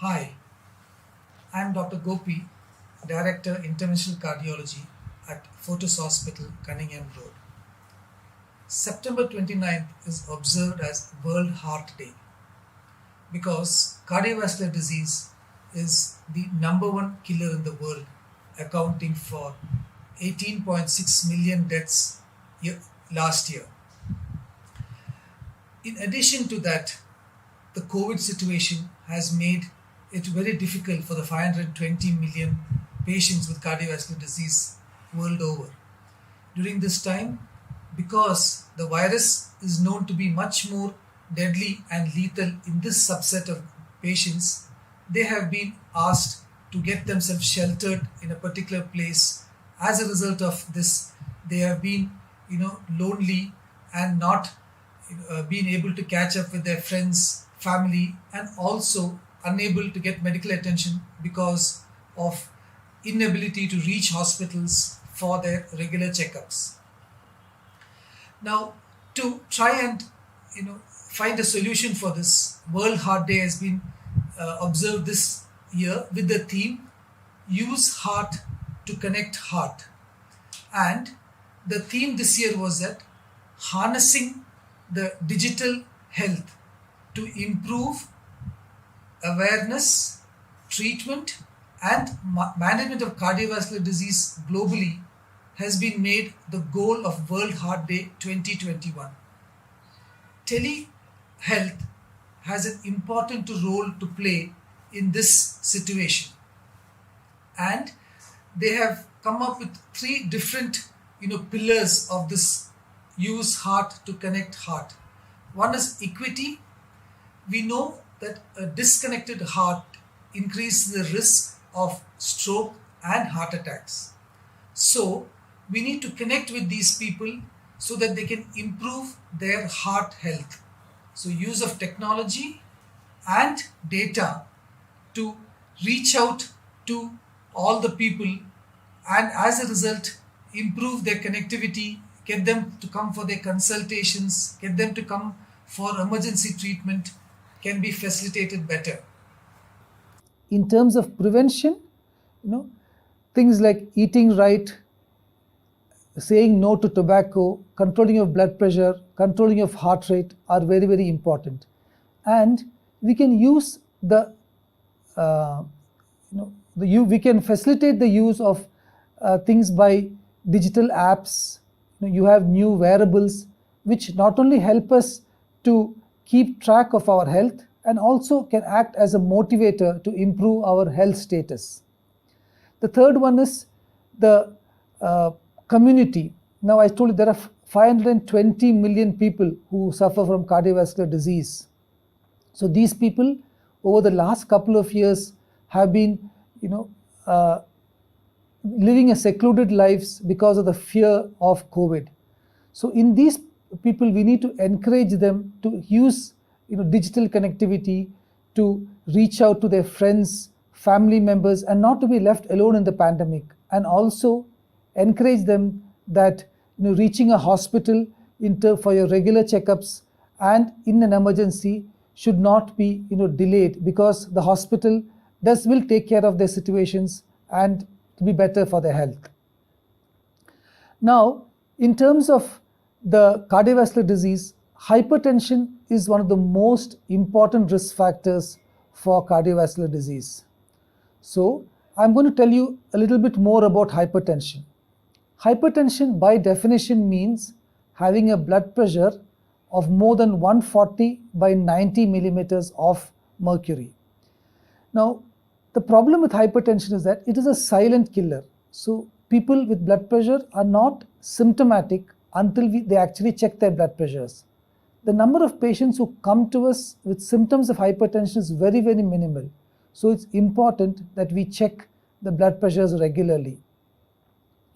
Hi, I am Dr. Gopi, Director Interventional Cardiology at Fortis Hospital, Cunningham Road. September 29th is observed as World Heart Day because cardiovascular disease is the number one killer in the world, accounting for 18.6 million deaths last year. In addition to that, the COVID situation has made it very difficult for the 520 million patients with cardiovascular disease world over. During this time, because the virus is known to be much more deadly and lethal in this subset of patients, they have been asked to get themselves sheltered in a particular place. As a result of this, they have been, lonely and not being able to catch up with their friends, family, and also unable to get medical attention because of inability to reach hospitals for their regular checkups. Now, to try and find a solution for this, World Heart Day has been observed this year with the theme "Use Heart to Connect Heart," and the theme this year was that harnessing the digital health to improve awareness, treatment, and management of cardiovascular disease globally has been made the goal of World Heart Day 2021. Telehealth has an important role to play in this situation, and they have come up with three different pillars of this use heart to connect heart. One is equity. We know that a disconnected heart increases the risk of stroke and heart attacks. So we need to connect with these people so that they can improve their heart health. So use of technology and data to reach out to all the people, and as a result improve their connectivity, get them to come for their consultations, get them to come for emergency treatment, can be facilitated better. In terms of prevention, things like eating right, saying no to tobacco, controlling of blood pressure, controlling of heart rate are very, very important. And we can use we can facilitate the use of things by digital apps. You have new wearables which not only help us to keep track of our health and also can act as a motivator to improve our health status. The third one is the community. Now, I told you there are 520 million people who suffer from cardiovascular disease. So these people over the last couple of years have been living a secluded lives because of the fear of COVID. So in these people, we need to encourage them to use digital connectivity to reach out to their friends, family members, and not to be left alone in the pandemic, and also encourage them that reaching a hospital for your regular checkups and in an emergency should not be delayed, because the hospital will take care of their situations and to be better for their health. Now, in terms of the cardiovascular disease, hypertension is one of the most important risk factors for cardiovascular disease. So I'm going to tell you a little bit more about hypertension. Hypertension by definition means having a blood pressure of more than 140 by 90 millimeters of mercury. Now, the problem with hypertension is that it is a silent killer. So people with blood pressure are not symptomatic until they actually check their blood pressures. The number of patients who come to us with symptoms of hypertension is very, very minimal. So it's important that we check the blood pressures regularly.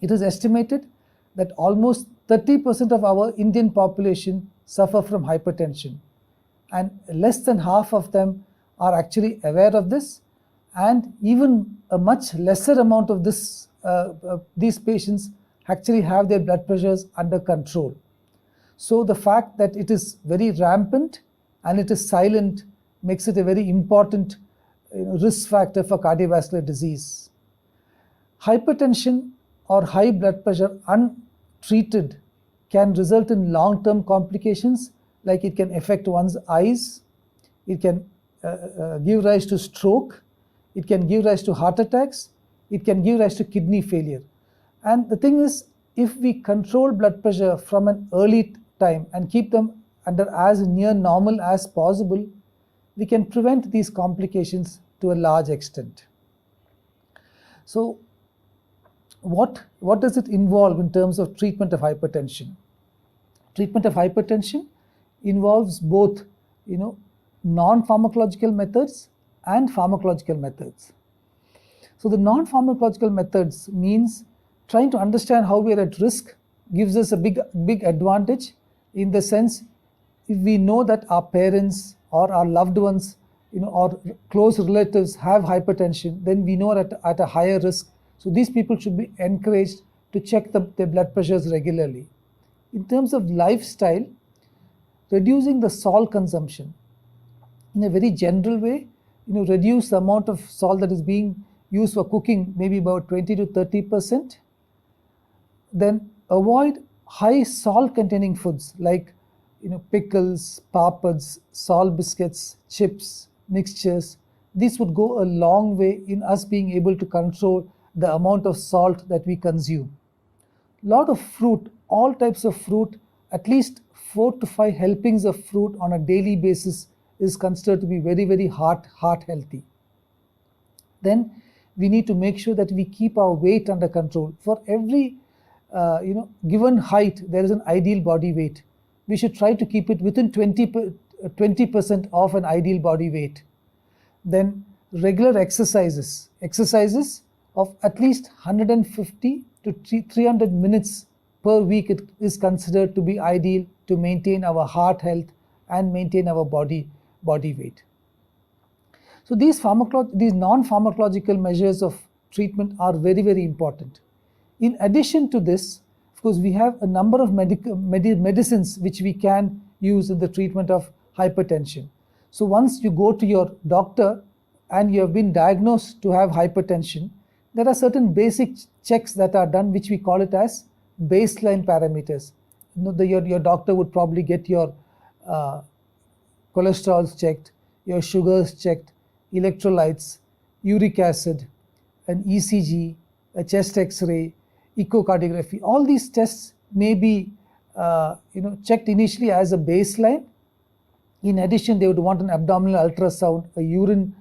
It is estimated that almost 30% of our Indian population suffer from hypertension, and less than half of them are actually aware of this, and even a much lesser amount of these patients actually have their blood pressures under control. So the fact that it is very rampant and it is silent makes it a very important risk factor for cardiovascular disease. Hypertension or high blood pressure untreated can result in long-term complications, like it can affect one's eyes, it can give rise to stroke, it can give rise to heart attacks, it can give rise to kidney failure. And the thing is, if we control blood pressure from an early time and keep them under as near normal as possible, we can prevent these complications to a large extent. So what does it involve in terms of treatment of hypertension? Treatment of hypertension involves both, non-pharmacological methods and pharmacological methods. So the non-pharmacological methods means trying to understand how we are at risk gives us a big advantage, in the sense, if we know that our parents or our loved ones, or close relatives have hypertension, then we know at a higher risk. So these people should be encouraged to check their blood pressures regularly. In terms of lifestyle, reducing the salt consumption in a very general way, reduce the amount of salt that is being used for cooking, maybe about 20 to 30%. Then avoid high salt containing foods like pickles, papads, salt biscuits, chips, mixtures. This would go a long way in us being able to control the amount of salt that we consume. Lot of fruit, all types of fruit, at least 4 to 5 helpings of fruit on a daily basis is considered to be very, very heart healthy. Then we need to make sure that we keep our weight under control. For every given height, there is an ideal body weight. We should try to keep it within 20% of an ideal body weight. Then regular exercises of at least 150 to 300 minutes per week is considered to be ideal to maintain our heart health and maintain our body weight. So these non-pharmacological measures of treatment are very, very important. In addition to this, of course, we have a number of medicines which we can use in the treatment of hypertension. So once you go to your doctor and you have been diagnosed to have hypertension, there are certain basic checks that are done, which we call it as baseline parameters. Your doctor would probably get your cholesterols checked, your sugars checked, electrolytes, uric acid, an ECG, a chest X-ray, echocardiography. All these tests may be checked initially as a baseline. In addition, they would want an abdominal ultrasound, a urine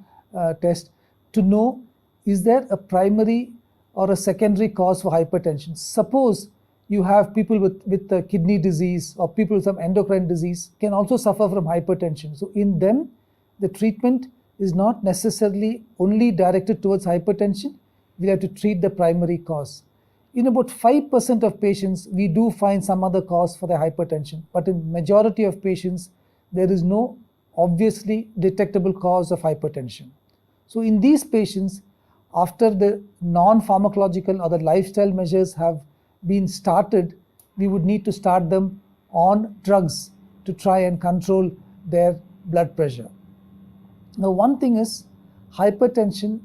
test to know, is there a primary or a secondary cause for hypertension. Suppose you have people with kidney disease or people with some endocrine disease can also suffer from hypertension. So in them, the treatment is not necessarily only directed towards hypertension. We have to treat the primary cause. In about 5% of patients, we do find some other cause for the hypertension, but in majority of patients, there is no obviously detectable cause of hypertension. So in these patients, after the non-pharmacological or the lifestyle measures have been started, we would need to start them on drugs to try and control their blood pressure. Now, one thing is, hypertension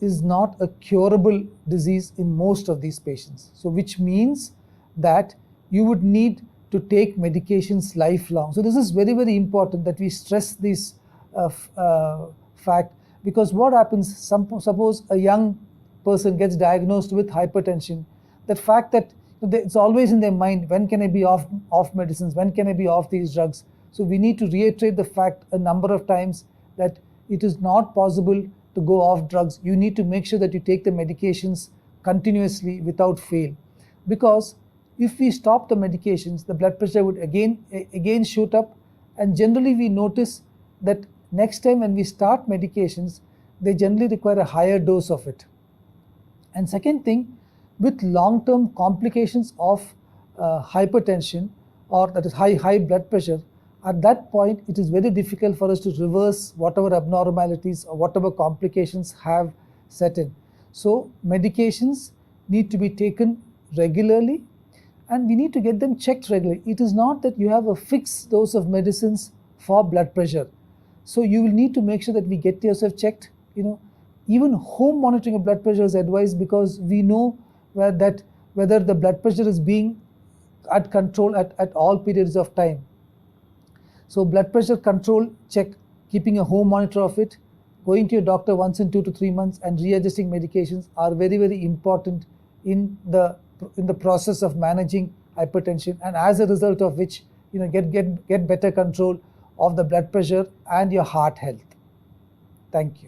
is not a curable disease in most of these patients. So which means that you would need to take medications lifelong. So this is very, very important that we stress this fact, because what happens, suppose a young person gets diagnosed with hypertension, that fact that it's always in their mind, when can I be off medicines, when can I be off these drugs? So we need to reiterate the fact a number of times that it is not possible to go off drugs. You need to make sure that you take the medications continuously without fail. Because if we stop the medications, the blood pressure would again shoot up, and generally we notice that next time when we start medications, they generally require a higher dose of it. And second thing, with long-term complications of hypertension, or that is high blood pressure, at that point it is very difficult for us to reverse whatever abnormalities or whatever complications have set in. So medications need to be taken regularly, and we need to get them checked regularly. It is not that you have a fixed dose of medicines for blood pressure. So you will need to make sure that we get yourself checked even home monitoring of blood pressure is advised, because we know that whether the blood pressure is being at control at all periods of time. So blood pressure control check, keeping a home monitor of it, going to your doctor once in 2 to 3 months, and readjusting medications are very, very important in the process of managing hypertension, and as a result of which, get better control of the blood pressure and your heart health. Thank you.